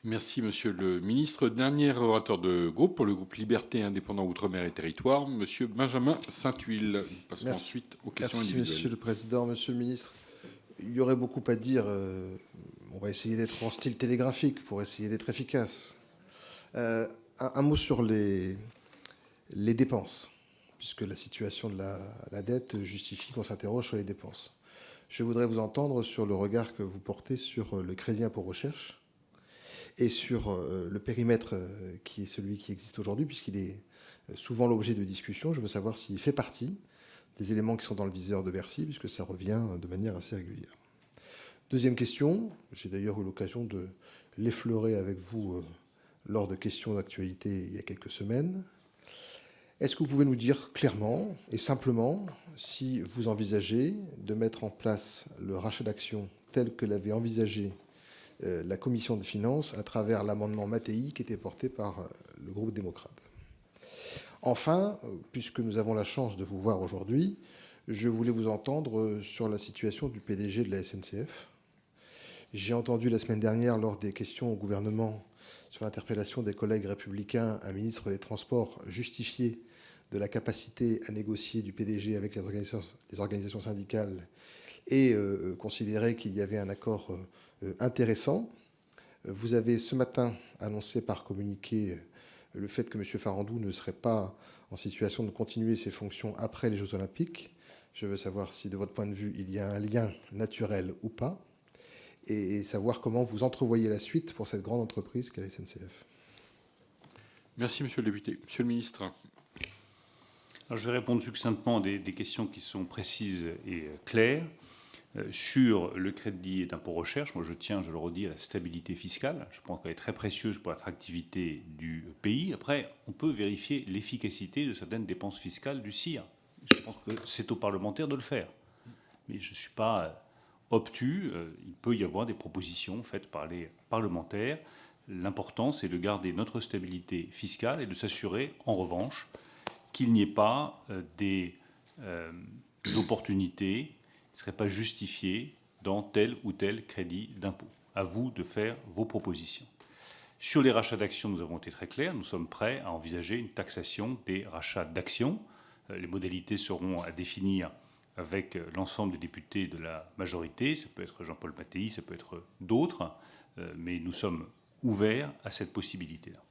Merci, Monsieur le Ministre. Dernier orateur de groupe pour le groupe Liberté, Indépendants, Outre-mer et Territoires, Monsieur Benjamin Saint-Huil. Nous passons ensuite aux questions Merci, individuelles. Monsieur le Président. Monsieur le Ministre, il y aurait beaucoup à dire. On va essayer d'être en style télégraphique pour essayer d'être efficace. Un mot sur les dépenses, puisque la situation de la dette justifie qu'on s'interroge sur les dépenses. Je voudrais vous entendre sur le regard que vous portez sur le crédit impôt recherche et sur le périmètre qui est celui qui existe aujourd'hui, puisqu'il est souvent l'objet de discussions. Je veux savoir s'il fait partie des éléments qui sont dans le viseur de Bercy, puisque ça revient de manière assez régulière. Deuxième question, j'ai d'ailleurs eu l'occasion de l'effleurer avec vous lors de questions d'actualité il y a quelques semaines. Est-ce que vous pouvez nous dire clairement et simplement si vous envisagez de mettre en place le rachat d'actions tel que l'avait envisagé la Commission des finances à travers l'amendement Mattei qui était porté par le groupe démocrate? Enfin, puisque nous avons la chance de vous voir aujourd'hui, je voulais vous entendre sur la situation du PDG de la SNCF. J'ai entendu la semaine dernière, lors des questions au gouvernement, sur l'interpellation des collègues républicains, un ministre des Transports justifier de la capacité à négocier du PDG avec les organisations syndicales et considérer qu'il y avait un accord intéressant. Vous avez ce matin annoncé par communiqué le fait que M. Farandou ne serait pas en situation de continuer ses fonctions après les Jeux Olympiques. Je veux savoir si, de votre point de vue, il y a un lien naturel ou pas, et savoir comment vous entrevoyez la suite pour cette grande entreprise qu'est la SNCF. Merci, Monsieur le député. Monsieur le Ministre. Alors, je vais répondre succinctement des questions qui sont précises et claires. Sur le crédit d'impôt recherche, moi je tiens, je le redis, à la stabilité fiscale. Je pense qu'elle est très précieuse pour l'attractivité du pays. Après, on peut vérifier l'efficacité de certaines dépenses fiscales du CIR. Je pense que c'est aux parlementaires de le faire. Mais je ne suis pas obtus. Il peut y avoir des propositions faites par les parlementaires. L'important, c'est de garder notre stabilité fiscale et de s'assurer, en revanche, qu'il n'y ait pas des opportunités qui ne seraient pas justifiées dans tel ou tel crédit d'impôt. À vous de faire vos propositions. Sur les rachats d'actions, nous avons été très clairs. Nous sommes prêts à envisager une taxation des rachats d'actions. Les modalités seront à définir avec l'ensemble des députés de la majorité. Ça peut être Jean-Paul Mattei, ça peut être d'autres, mais nous sommes ouverts à cette possibilité-là.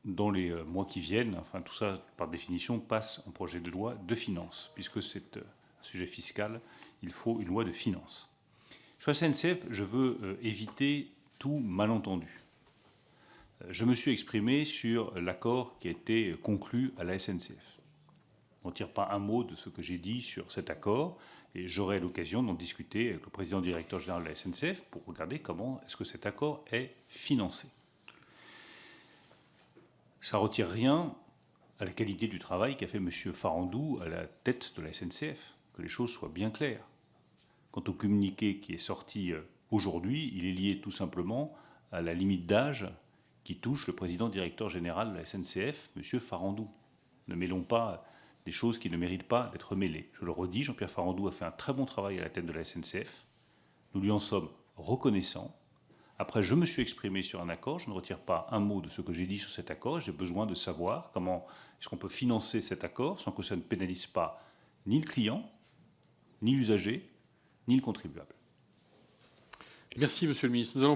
Dans les mois qui viennent, enfin tout ça, par définition, passe en projet de loi de finances. Puisque c'est un sujet fiscal, il faut une loi de finances. Sur la SNCF, je veux éviter tout malentendu. Je me suis exprimé sur l'accord qui a été conclu à la SNCF. On ne tire pas un mot de ce que j'ai dit sur cet accord, et j'aurai l'occasion d'en discuter avec le président directeur général de la SNCF pour regarder comment est-ce que cet accord est financé. Ça ne retire rien à la qualité du travail qu'a fait M. Farandou à la tête de la SNCF, que les choses soient bien claires. Quant au communiqué qui est sorti aujourd'hui, il est lié tout simplement à la limite d'âge qui touche le président directeur général de la SNCF, M. Farandou. Ne mêlons pas des choses qui ne méritent pas d'être mêlées. Je le redis, Jean-Pierre Farandou a fait un très bon travail à la tête de la SNCF. Nous lui en sommes reconnaissants. Après, je me suis exprimé sur un accord. Je ne retire pas un mot de ce que j'ai dit sur cet accord. J'ai besoin de savoir comment est-ce qu'on peut financer cet accord sans que ça ne pénalise pas ni le client, ni l'usager, ni le contribuable. Merci, Monsieur le Ministre. Nous allons